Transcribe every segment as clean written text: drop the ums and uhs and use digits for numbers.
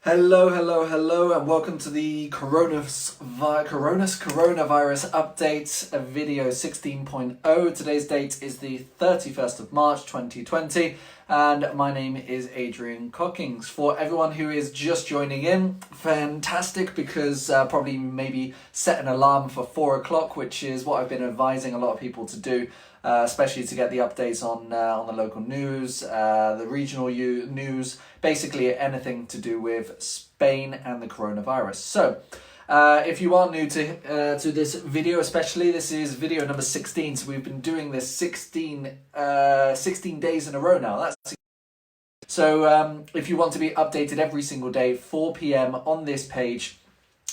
Hello, and welcome to the coronavirus update video 16.0. Today's date is the 31st of March 2020, and my name is Adrian Cockings. For everyone who is just joining in, fantastic, because probably maybe set an alarm for 4 o'clock, which is what I've been advising a lot of people to do. Especially to get the updates on the local news, the regional news, basically anything to do with Spain and the coronavirus. So, if you are new to this video, especially, this is video number 16. So we've been doing this 16 days in a row now. So if you want to be updated every single day, 4 p.m. on this page,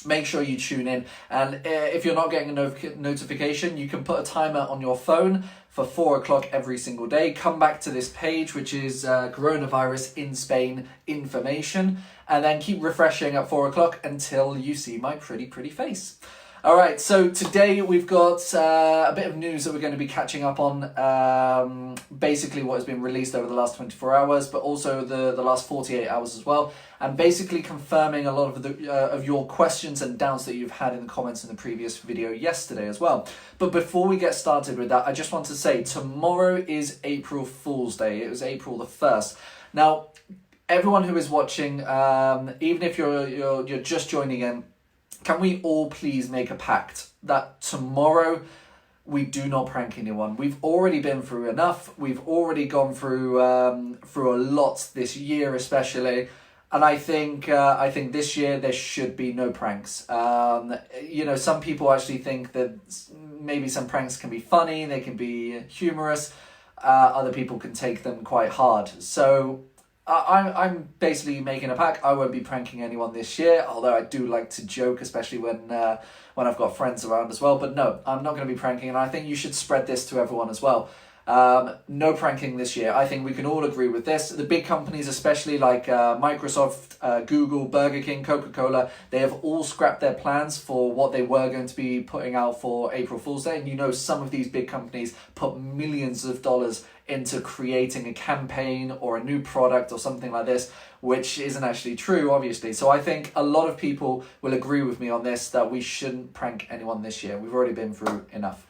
make sure you tune in. And if you're not getting a notification, you can put a timer on your phone for 4 o'clock every single day. Come back to this page, which is coronavirus in Spain information, and then keep refreshing at 4 o'clock until you see my pretty face. All right, so today we've got a bit of news that we're going to be catching up on, basically what has been released over the last 24 hours, but also the last 48 hours as well, and basically confirming a lot of your questions and doubts that you've had in the comments in the previous video yesterday as well. But before we get started with that, I just want to say tomorrow is April Fool's Day. It was April the 1st. Now, everyone who is watching, even if you're just joining in, can we all please make a pact that tomorrow we do not prank anyone? We've already been through enough. We've already gone through a lot this year, especially, and I think this year there should be no pranks. Some people actually think that maybe some pranks can be funny, they can be humorous. Other people can take them quite hard. So I'm basically making a pact. I won't be pranking anyone this year, although I do like to joke, especially when I've got friends around as well. But no, I'm not going to be pranking, and I think you should spread this to everyone as well. No pranking this year. I think we can all agree with this. The big companies, especially like Microsoft, Google, Burger King, Coca-Cola, they have all scrapped their plans for what they were going to be putting out for April Fool's Day. And some of these big companies put millions of dollars into creating a campaign or a new product or something like this, which isn't actually true, obviously. So I think a lot of people will agree with me on this, that we shouldn't prank anyone this year. We've already been through enough.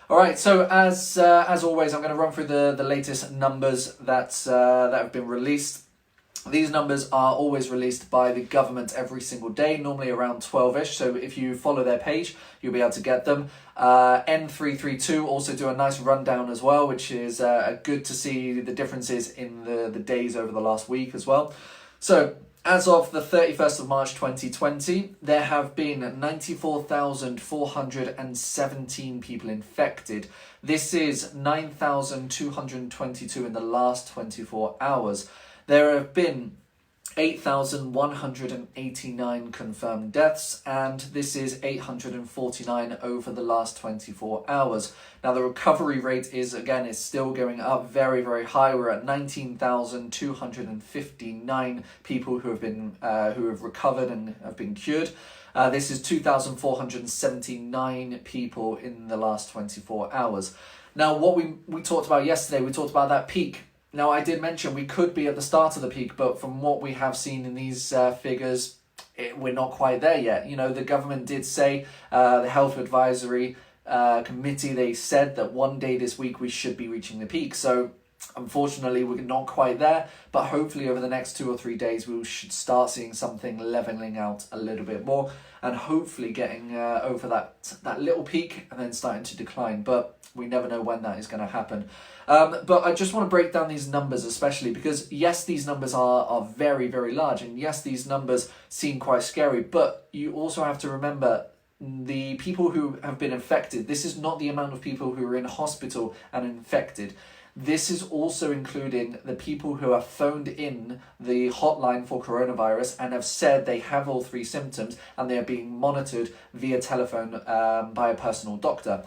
All right, so as always, I'm going to run through the latest numbers that have been released. These numbers are always released by the government every single day, normally around 12ish. So if you follow their page, you'll be able to get them. N332 also do a nice rundown as well, which is good to see the differences in the days over the last week as well. So as of the 31st of March 2020, there have been 94,417 people infected. This is 9,222 in the last 24 hours. There have been 8,189 confirmed deaths, and this is 849 over the last 24 hours. Now, the recovery rate is still going up very, very high. We're at 19,259 people who have recovered and have been cured. This is 2,479 people in the last 24 hours. Now, what we talked about yesterday, we talked about that peak. Now, I did mention we could be at the start of the peak, but from what we have seen in these figures, we're not quite there yet. The government did say, the Health Advisory Committee, they said that one day this week we should be reaching the peak. So, unfortunately, we're not quite there, but hopefully over the next 2 or 3 days, we should start seeing something leveling out a little bit more, and hopefully getting over that little peak and then starting to decline. But we never know when that is going to happen. But I just want to break down these numbers, especially because, yes, these numbers are very, very large, and yes, these numbers seem quite scary, but you also have to remember the people who have been infected. This is not the amount of people who are in hospital and infected. This is also including the people who have phoned in the hotline for coronavirus and have said they have all 3 symptoms, and they are being monitored via telephone by a personal doctor.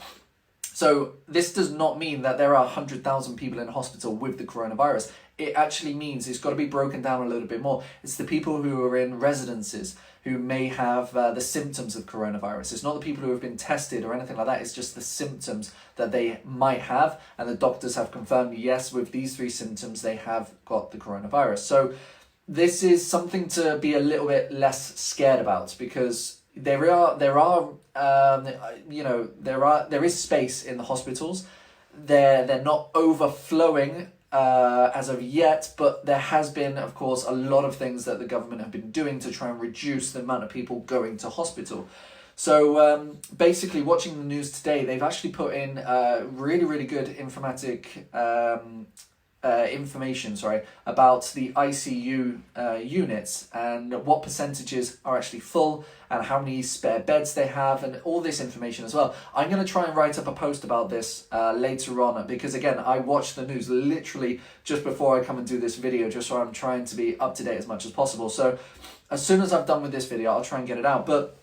So this does not mean that there are 100,000 people in hospital with the coronavirus. It actually means it's got to be broken down a little bit more. It's the people who are in residences who may have the symptoms of coronavirus. It's not the people who have been tested or anything like that. It's just the symptoms that they might have. And the doctors have confirmed, yes, with these 3 symptoms, they have got the coronavirus. So this is something to be a little bit less scared about, because there is space in the hospitals. They're not overflowing as of yet, but there has been, of course, a lot of things that the government have been doing to try and reduce the amount of people going to hospital. So basically, watching the news today, they've actually put in really good information about the ICU units and what percentages are actually full and how many spare beds they have, and all this information as well. I'm going to try and write up a post about this later on, because again, I watched the news literally just before I come and do this video, just so I'm trying to be up to date as much as possible. So as soon as I've done with this video, I'll try and get it out. But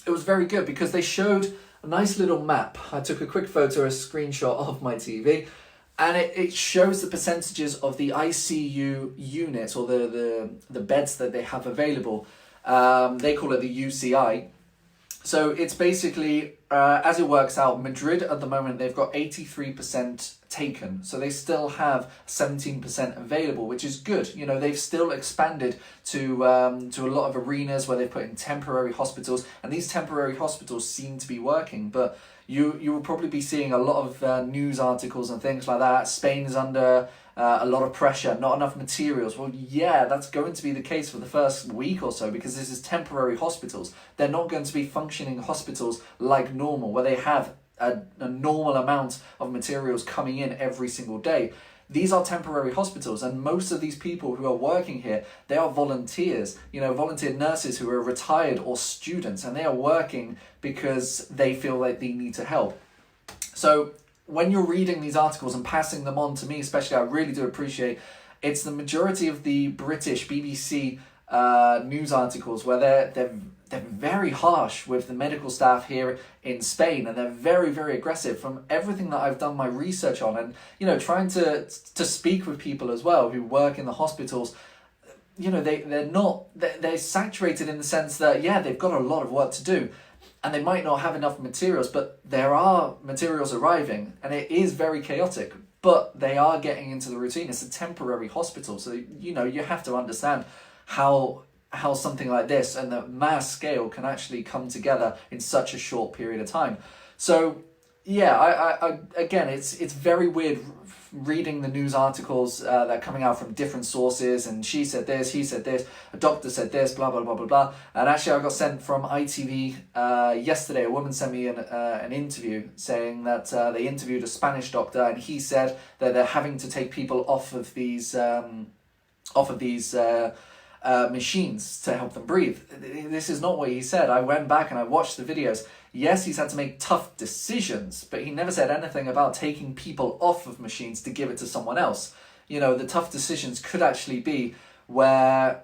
it was very good because they showed a nice little map. I took a quick photo, a screenshot of my TV, and it shows the percentages of the ICU units, or the beds that they have available. They call it the UCI. So it's basically, as it works out, Madrid at the moment, they've got 83% taken. So they still have 17% available, which is good. You know, they've still expanded to a lot of arenas where they've put in temporary hospitals, and these temporary hospitals seem to be working. But you will probably be seeing a lot of news articles and things like that. Spain is under a lot of pressure, not enough materials. Well, yeah, that's going to be the case for the first week or so, because this is temporary hospitals. They're not going to be functioning hospitals like normal, where they have a normal amount of materials coming in every single day. These are temporary hospitals, and most of these people who are working here, they are volunteers, volunteer nurses who are retired or students, and they are working because they feel like they need to help. So when you're reading these articles and passing them on to me, especially, I really do appreciate, it's the majority of the British BBC news articles where they're very harsh with the medical staff here in Spain, and they're very aggressive. From everything that I've done my research on, and trying to speak with people as well who work in the hospitals, they're saturated in the sense that, yeah, they've got a lot of work to do, and they might not have enough materials, but there are materials arriving, and it is very chaotic, but they are getting into the routine. It's a temporary hospital, so you have to understand how something like this and the mass scale can actually come together in such a short period of time. So yeah, I again, it's very weird reading the news articles that are coming out from different sources, and she said this, he said this, a doctor said this, blah blah blah blah blah. And actually, I got sent from ITV yesterday. A woman sent me an interview saying that they interviewed a Spanish doctor, and he said that they're having to take people off of these machines to help them breathe. This is not what he said. I went back and I watched the videos. Yes, he's had to make tough decisions, but he never said anything about taking people off of machines to give it to someone else. The tough decisions could actually be where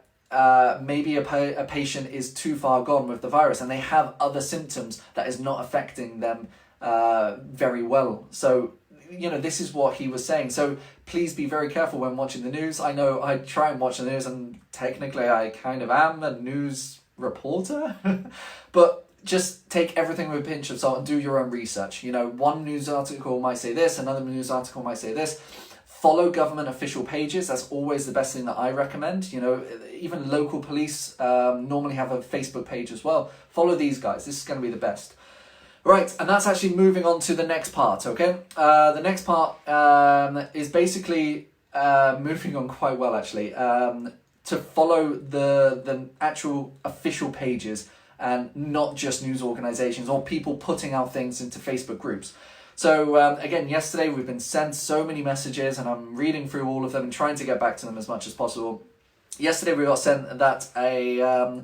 maybe a patient is too far gone with the virus and they have other symptoms that is not affecting them very well. So this is what he was saying. So please be very careful when watching the news. I know I try and watch the news, and technically I kind of am a news reporter, but just take everything with a pinch of salt and do your own research. One news article might say this, another news article might say this. Follow government official pages. That's always the best thing that I recommend. Even local police normally have a Facebook page as well. Follow these guys. This is going to be the best. Right, and that's actually moving on to the next part, okay? The next part is basically moving on quite well, actually, to follow the actual official pages and not just news organizations or people putting out things into Facebook groups. So, again, yesterday we've been sent so many messages, and I'm reading through all of them and trying to get back to them as much as possible. Yesterday we got sent that a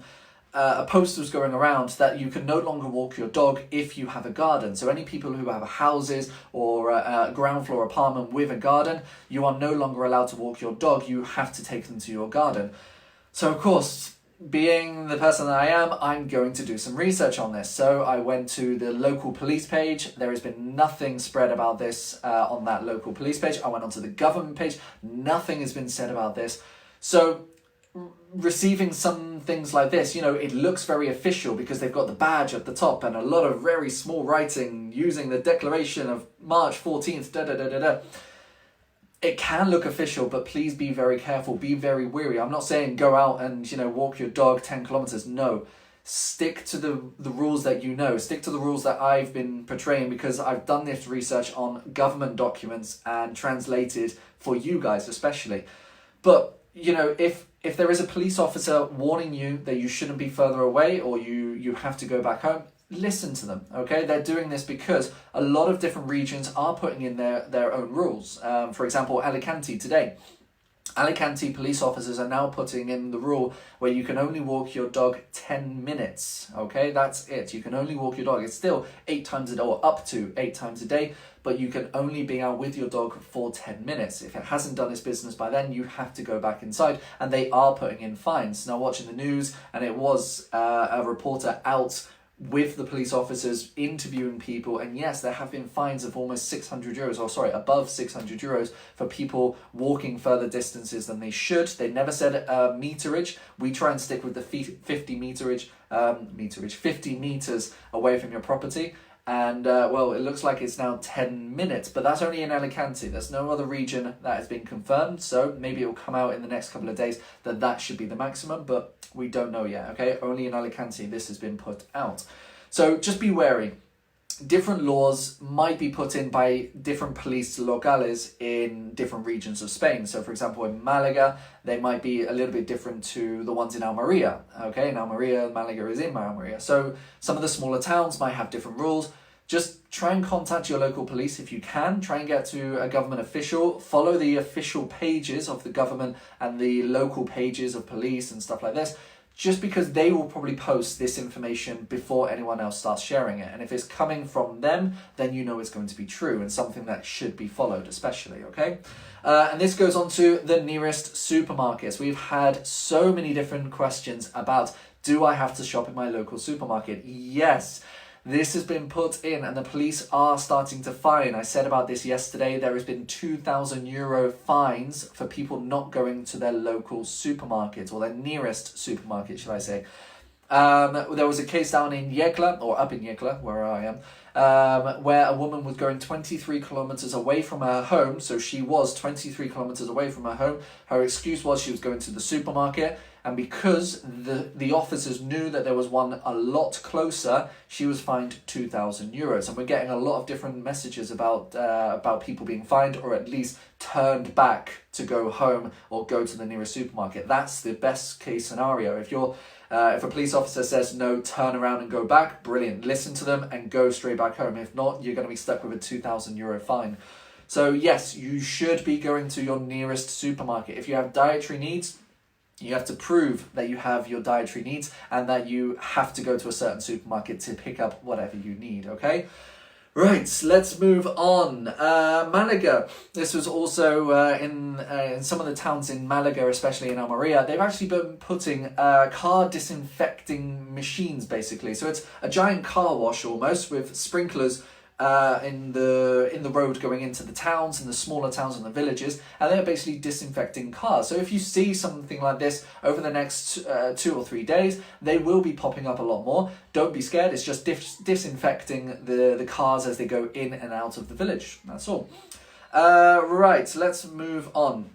post was going around that you can no longer walk your dog if you have a garden. So any people who have houses or a ground floor apartment with a garden, you are no longer allowed to walk your dog. You have to take them to your garden. So of course, being the person that I am, I'm going to do some research on this. So I went to the local police page. There has been nothing spread about this on that local police page. I went onto the government page. Nothing has been said about this. So receiving some things like this, it looks very official because they've got the badge at the top and a lot of very small writing using the declaration of March 14th, it can look official, but please be very careful, be very wary. I'm not saying go out and, walk your dog 10 kilometers. No, stick to the rules that you know. Stick to the rules that I've been portraying, because I've done this research on government documents and translated for you guys especially. But, if there is a police officer warning you that you shouldn't be further away, or you have to go back home, listen to them, okay? They're doing this because a lot of different regions are putting in their own rules. For example, Alicante today. Alicante police officers are now putting in the rule where you can only walk your dog 10 minutes, okay? That's it. You can only walk your dog. It's still 8 times a day, or up to 8 times a day, but you can only be out with your dog for 10 minutes. If it hasn't done its business by then, you have to go back inside, and they are putting in fines. Now, watching the news, and it was a reporter out with the police officers interviewing people, and yes, there have been fines of almost 600 euros, or sorry, above 600 euros for people walking further distances than they should. They never said meterage. We try and stick with the 50 meters away from your property. And well, it looks like it's now 10 minutes, but that's only in Alicante. There's no other region that has been confirmed, so maybe it will come out in the next couple of days that should be the maximum, but we don't know yet, okay? Only in Alicante this has been put out. So just be wary. Different laws might be put in by different police locales in different regions of Spain. So, for example, in Malaga, they might be a little bit different to the ones in Almeria. Okay, in Almeria, Malaga is in Almeria. So some of the smaller towns might have different rules. Just try and contact your local police if you can. Try and get to a government official. Follow the official pages of the government and the local pages of police and stuff like this, just because they will probably post this information before anyone else starts sharing it. And if it's coming from them, then you know it's going to be true and something that should be followed, especially, okay? And this goes on to the nearest supermarkets. We've had so many different questions about, do I have to shop in my local supermarket? Yes. This has been put in, and the police are starting to fine. I said about this yesterday. There has been 2,000 euro fines for people not going to their local supermarket, or their nearest supermarket, should I say. There was a case down in Yecla, or up in Yecla, where I am, where a woman was going 23 kilometers away from her home. So she was 23 kilometers away from her home. Her excuse was she was going to the supermarket. And because the officers knew that there was one a lot closer, she was fined 2,000 euros. And we're getting a lot of different messages about people being fined, or at least turned back to go home or go to the nearest supermarket. That's the best case scenario. If a police officer says no, turn around and go back, brilliant. Listen to them and go straight back home. If not, you're going to be stuck with a 2,000 euro fine. So yes, you should be going to your nearest supermarket. If you have dietary needs, you have to prove that you have your dietary needs and that you have to go to a certain supermarket to pick up whatever you need, okay? Right, let's move on. Malaga. This was also in some of the towns in Malaga, especially in Almeria. They've actually been putting car disinfecting machines, basically. So it's a giant car wash almost, with sprinklers in the road going into the towns and the smaller towns and the villages, and they're basically disinfecting cars. So if you see something like this over the next 2 or 3 days, they will be popping up a lot more. Don't be scared. It's just disinfecting the cars as they go in and out of the village. That's all. Right, let's move on.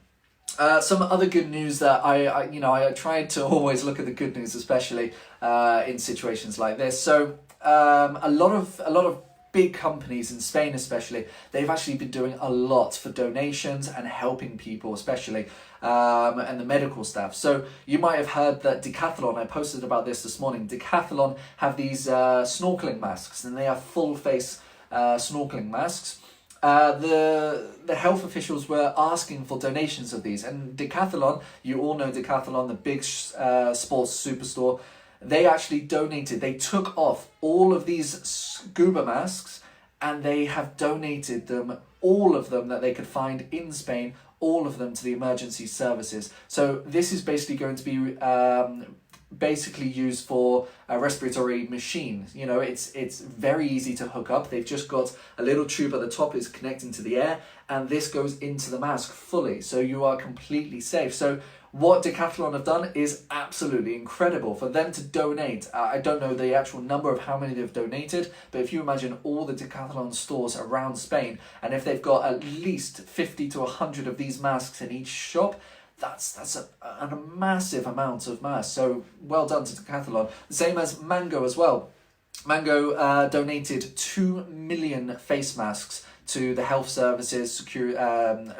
Some other good news that I tried to always look at the good news, especially in situations like this. So a lot of big companies in Spain especially, they've actually been doing a lot for donations and helping people, especially and the medical staff. So you might have heard that Decathlon, I posted about this morning, Decathlon have these snorkeling masks, and they are full face snorkeling masks. The health officials were asking for donations of these, and Decathlon, you all know Decathlon, the big sports superstore, they actually donated, they took off all of these scuba masks, and they have donated them, all of them that they could find in Spain, all of them to the emergency services. So this is basically going to be basically used for a respiratory machine. You know, it's very easy to hook up. They've just got a little tube at the top is connecting to the air, and this goes into the mask fully, so you are completely safe. So What Decathlon have done is absolutely incredible. For them to donate, I don't know the actual number of how many they've donated, but if you imagine all the Decathlon stores around Spain, and if they've got at least 50 to 100 of these masks in each shop, that's a massive amount of masks. So well done to Decathlon. The same as Mango as well. Mango donated 2 million face masks to the health services,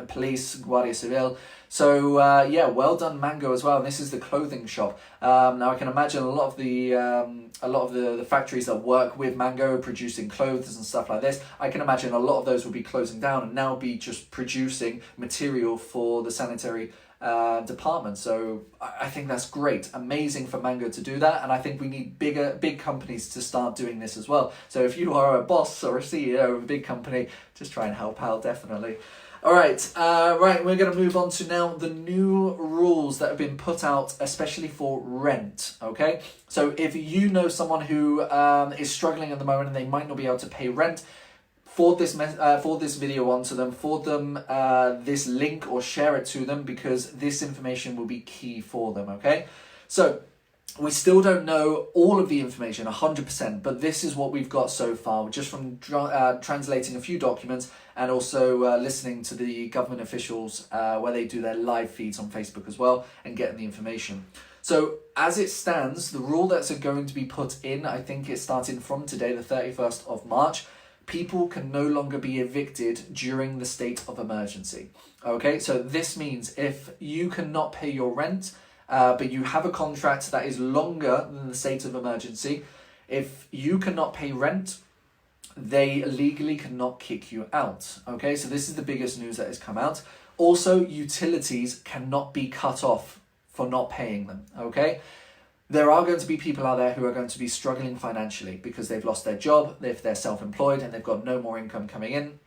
police, Guardia Civil. So yeah, well done Mango as well. And this is the clothing shop. Now I can imagine a lot of the factories that work with Mango producing clothes and stuff like this. I can imagine a lot of those will be closing down and now be just producing material for the sanitary department. So I think that's great. Amazing for Mango to do that, and I think we need big companies to start doing this as well. So if you are a boss or a CEO of a big company, just try and help out, definitely. All right, we're going to move on to now the new rules that have been put out, especially for rent, okay? So if you know someone who is struggling at the moment and they might not be able to pay rent, forward this video onto them, forward them this link or share it to them, because this information will be key for them, okay? So we still don't know all of the information 100%, but this is what we've got so far, just from translating a few documents and also listening to the government officials where they do their live feeds on Facebook as well and getting the information. So as it stands, the rule that's going to be put in, I think it's starting from today, the 31st of March, people can no longer be evicted during the state of emergency. Okay, so this means if you cannot pay your rent, but you have a contract that is longer than the state of emergency, if you cannot pay rent, they legally cannot kick you out. Okay, so this is the biggest news that has come out. Also, utilities cannot be cut off for not paying them. Okay. There are going to be people out there who are going to be struggling financially because they've lost their job, if they're self-employed and they've got no more income coming in.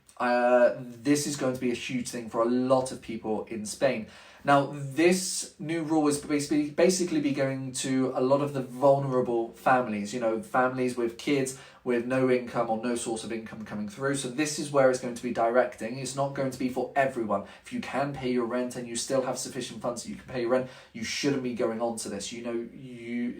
This is going to be a huge thing for a lot of people in Spain. Now, this new rule is basically be going to a lot of the vulnerable families, you know, families with kids with no income or no source of income coming through. So this is where it's going to be directing. It's not going to be for everyone. If you can pay your rent and you still have sufficient funds that you can pay your rent, you shouldn't be going on to this. You know,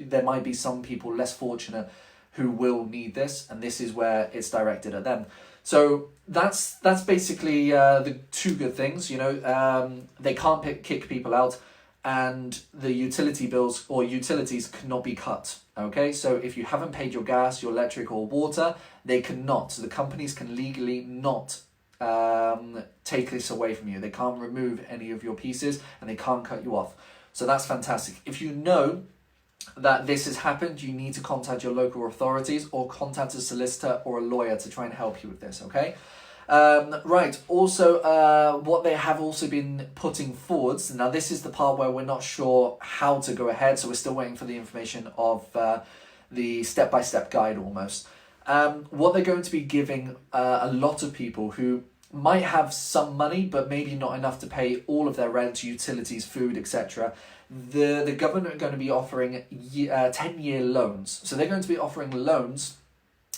there might be some people less fortunate who will need this, and this is where it's directed at them. So that's basically the two good things. You know, they can't kick people out, and the utility bills or utilities cannot be cut. Okay, so if you haven't paid your gas, your electric or water, they cannot. So the companies can legally not take this away from you. They can't remove any of your pieces and they can't cut you off. So that's fantastic. If you know that this has happened, you need to contact your local authorities or contact a solicitor or a lawyer to try and help you with this, okay? Right, also what they have also been putting forwards, now this is the part where we're not sure how to go ahead, so we're still waiting for the information of the step-by-step guide almost. What they're going to be giving a lot of people who might have some money but maybe not enough to pay all of their rent, utilities, food, etc. The government are going to be offering 10-year loans. So they're going to be offering loans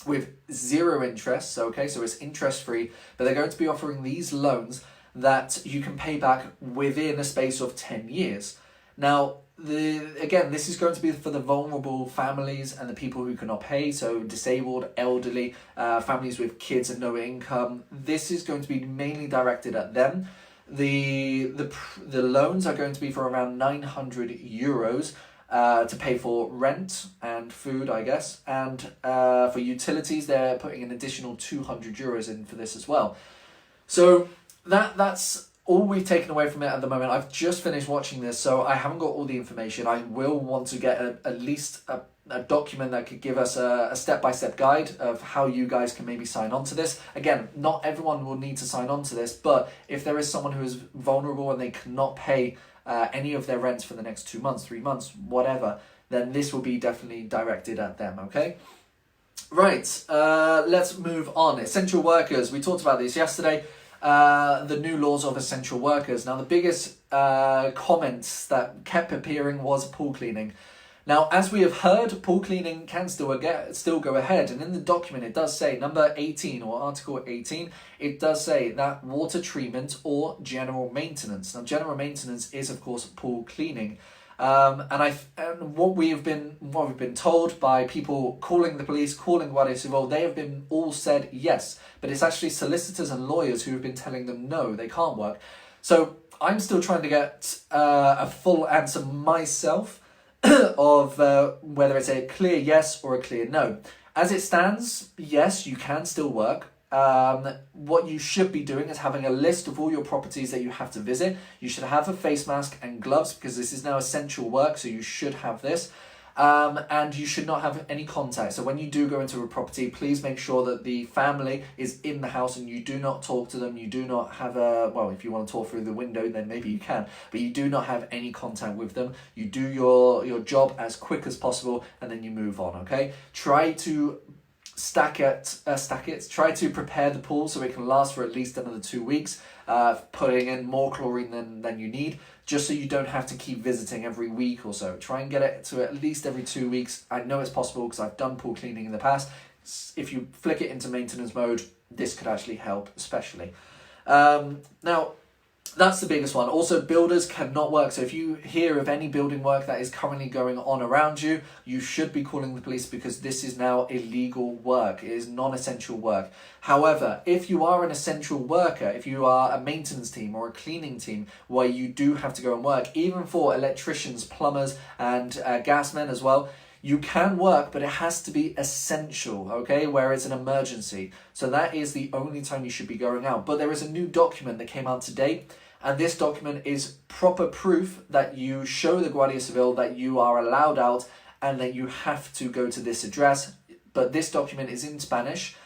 with zero interest, okay, so it's interest-free, but they're going to be offering these loans that you can pay back within a space of 10 years. Now, again, this is going to be for the vulnerable families and the people who cannot pay, so disabled, elderly, families with kids and no income. This is going to be mainly directed at them. The loans are going to be for around 900 euros to pay for rent and food, I guess, and for utilities they're putting an additional 200 euros in for this as well. So that's all we've taken away from it at the moment. I've just finished watching this, so I haven't got all the information. I will want to get at least a document that could give us a step-by-step guide of how you guys can maybe sign on to this. Again, not everyone will need to sign on to this, but if there is someone who is vulnerable and they cannot pay any of their rents for the next 2 months, 3 months, whatever, then this will be definitely directed at them, okay? Right, let's move on. Essential workers, we talked about this yesterday. The new laws of essential workers. Now, the biggest comments that kept appearing was pool cleaning. Now, as we have heard, pool cleaning can still go ahead, and in the document it does say, number 18 or article 18, it does say that water treatment or general maintenance. Now, general maintenance is of course pool cleaning. And what we've been told by people calling the police, calling Guardia Civil, they have been all said yes, but it's actually solicitors and lawyers who have been telling them no, they can't work. So I'm still trying to get a full answer myself of whether it's a clear yes or a clear no. As it stands, yes, you can still work. What you should be doing is having a list of all your properties that you have to visit. You should have a face mask and gloves because this is now essential work, so you should have this. And you should not have any contact. So when you do go into a property, please make sure that the family is in the house and you do not talk to them. You do not have well, if you want to talk through the window, then maybe you can, but you do not have any contact with them. You do your job as quick as possible and then you move on, okay? Try to stack it. Try to prepare the pool so it can last for at least another 2 weeks, putting in more chlorine than you need, just so you don't have to keep visiting every week or so. Try and get it to at least every 2 weeks. I know it's possible because I've done pool cleaning in the past. If you flick it into maintenance mode, this could actually help, especially. Now, that's the biggest one. Also, builders cannot work. So if you hear of any building work that is currently going on around you, you should be calling the police because this is now illegal work. It is non-essential work. However, if you are an essential worker, if you are a maintenance team or a cleaning team where you do have to go and work, even for electricians, plumbers and gasmen as well, you can work, but it has to be essential, okay, where it's an emergency. So that is the only time you should be going out. But there is a new document that came out today, and this document is proper proof that you show the Guardia Civil that you are allowed out and that you have to go to this address. But this document is in Spanish.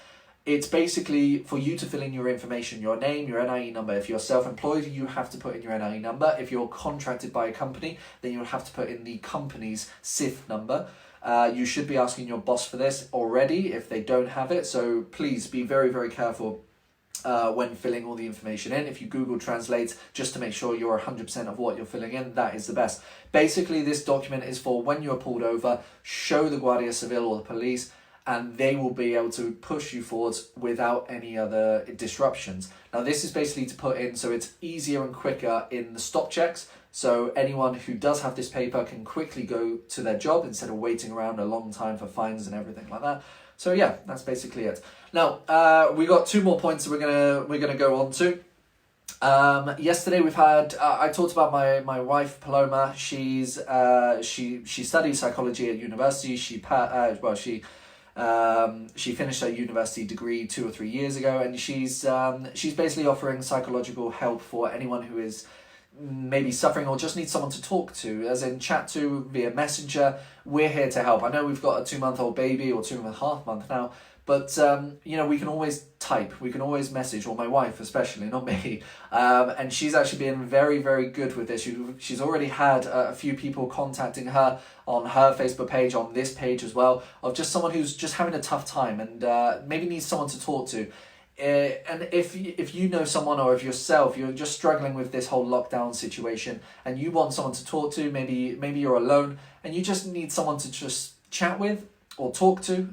It's basically for you to fill in your information, your name, your NIE number. If you're self-employed, you have to put in your NIE number. If you're contracted by a company, then you'll have to put in the company's CIF number. You should be asking your boss for this already if they don't have it. So please be very, very careful when filling all the information in. If you Google Translate, just to make sure you're 100% of what you're filling in, that is the best. Basically, this document is for when you're pulled over, show the Guardia Civil or the police, and they will be able to push you forwards without any other disruptions. Now, this is basically to put in so it's easier and quicker in the stop checks. So anyone who does have this paper can quickly go to their job instead of waiting around a long time for fines and everything like that. So yeah, that's basically it. Now, we got 2 more points that we're gonna go on to. Yesterday we've had I talked about my wife Paloma. She studies psychology at university. She finished her university degree 2 or 3 years ago, and she's basically offering psychological help for anyone who is maybe suffering or just needs someone to talk to, as in chat to via Messenger. We're here to help. I know we've got a 2-month-old baby, or 2.5 months now, but you know, we can always type, we can always message, or my wife especially, not me, and she's actually been very, very good with this. She's already had a few people contacting her on her Facebook page, on this page as well, of just someone who's just having a tough time and maybe needs someone to talk to. And if you know someone, or if yourself, you're just struggling with this whole lockdown situation and you want someone to talk to, maybe you're alone and you just need someone to just chat with or talk to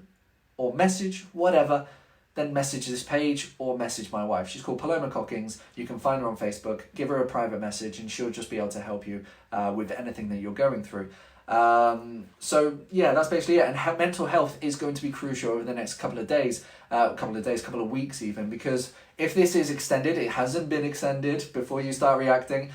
or message, whatever, then message this page or message my wife. She's called Paloma Cockings. You can find her on Facebook, give her a private message and she'll just be able to help you with anything that you're going through. So yeah, that's basically it. And mental health is going to be crucial over the next couple of days, couple of weeks even, because if this is extended, it hasn't been extended before you start reacting.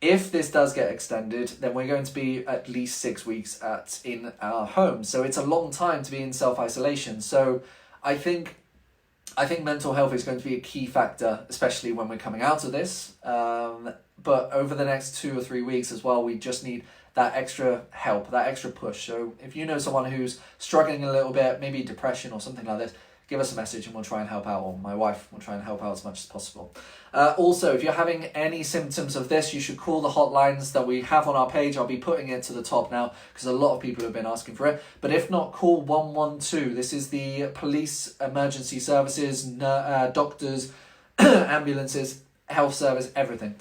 If this does get extended, then we're going to be at least 6 weeks in our home. So it's a long time to be in self-isolation. So I think mental health is going to be a key factor, especially when we're coming out of this. But over the next 2 or 3 weeks as well, we just need that extra help, that extra push. So if you know someone who's struggling a little bit, maybe depression or something like this, give us a message and we'll try and help out, or my wife will try and help out as much as possible. Also, if you're having any symptoms of this, you should call the hotlines that we have on our page. I'll be putting it to the top now because a lot of people have been asking for it. But if not, call 112. This is the police emergency services, doctors, ambulances, health service, everything.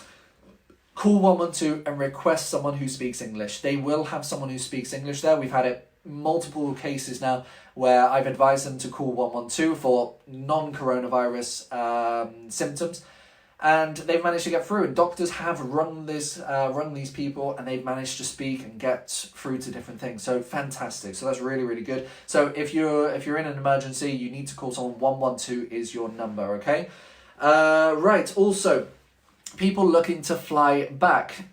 call 112 and request someone who speaks English. They will have someone who speaks English there. We've had it multiple cases now where I've advised them to call 112 for non-coronavirus symptoms, and they've managed to get through. And doctors have rung these people, and they've managed to speak and get through to different things. So fantastic. So that's really, really good. So if you're in an emergency, you need to call someone. 112 is your number. Okay. Right. Also, people looking to fly back.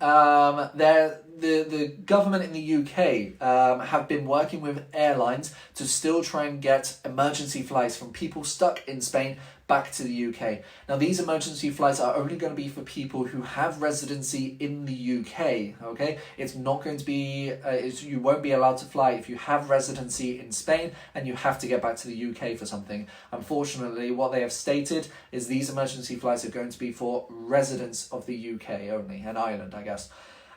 The government in the UK have been working with airlines to still try and get emergency flights from people stuck in Spain back to the UK. Now, these emergency flights are only going to be for people who have residency in the UK, okay? It's not going to be, you won't be allowed to fly if you have residency in Spain and you have to get back to the UK for something. Unfortunately, what they have stated is these emergency flights are going to be for residents of the UK only, and Ireland, I guess.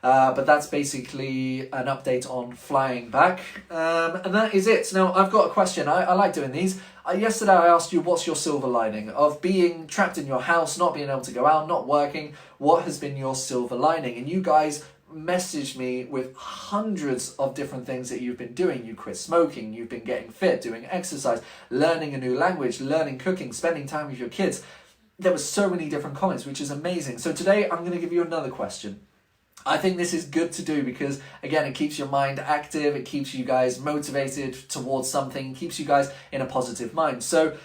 But that's basically an update on flying back. And that is it. Now, I've got a question. I like doing these. Yesterday, I asked you, what's your silver lining of being trapped in your house, not being able to go out, not working? What has been your silver lining? And you guys messaged me with hundreds of different things that you've been doing. You quit smoking, you've been getting fit, doing exercise, learning a new language, learning cooking, spending time with your kids. There were so many different comments, which is amazing. So today, I'm going to give you another question. I think this is good to do because, again, it keeps your mind active, it keeps you guys motivated towards something, keeps you guys in a positive mind. So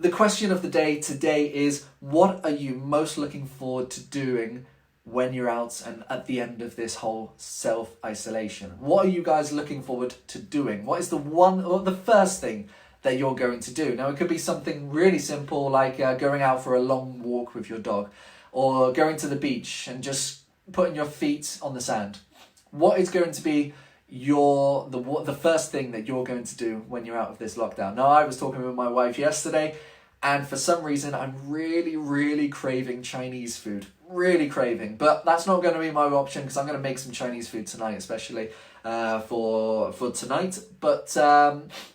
the question of the day today is, what are you most looking forward to doing when you're out and at the end of this whole self-isolation? What are you guys looking forward to doing? What is the one or the first thing that you're going to do? Now, it could be something really simple like going out for a long walk with your dog, or going to the beach and just putting your feet on the sand. What is going to be the first thing that you're going to do when you're out of this lockdown? Now, I was talking with my wife yesterday, and for some reason I'm really, really craving Chinese food. Really craving. But that's not going to be my option because I'm going to make some Chinese food tonight, especially for tonight. But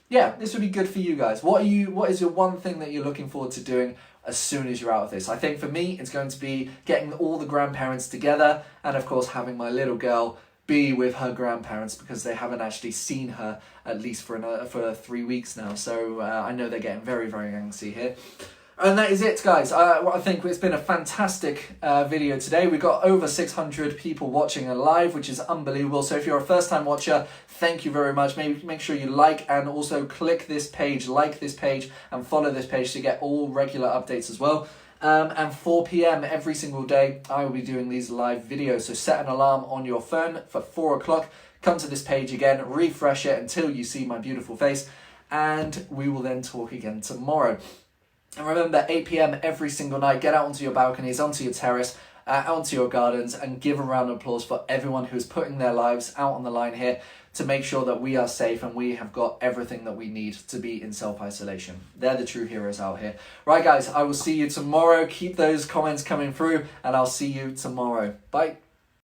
yeah, this would be good for you guys. What is your one thing that you're looking forward to doing as soon as you're out of this? I think for me, it's going to be getting all the grandparents together, and of course having my little girl be with her grandparents because they haven't actually seen her at least for 3 weeks now. So I know they're getting very, very antsy here. And that is it, guys. I think it's been a fantastic video today. We've got over 600 people watching live, which is unbelievable. So if you're a first-time watcher, thank you very much. Maybe make sure you like and also click this page, like this page, and follow this page to get all regular updates as well. And 4 p.m. every single day, I will be doing these live videos. So set an alarm on your phone for 4 o'clock. Come to this page again, refresh it until you see my beautiful face, and we will then talk again tomorrow. And remember, 8 p.m. every single night, get out onto your balconies, onto your terrace, onto your gardens, and give a round of applause for everyone who's putting their lives out on the line here to make sure that we are safe and we have got everything that we need to be in self-isolation. They're the true heroes out here. Right, guys, I will see you tomorrow. Keep those comments coming through, and I'll see you tomorrow. Bye.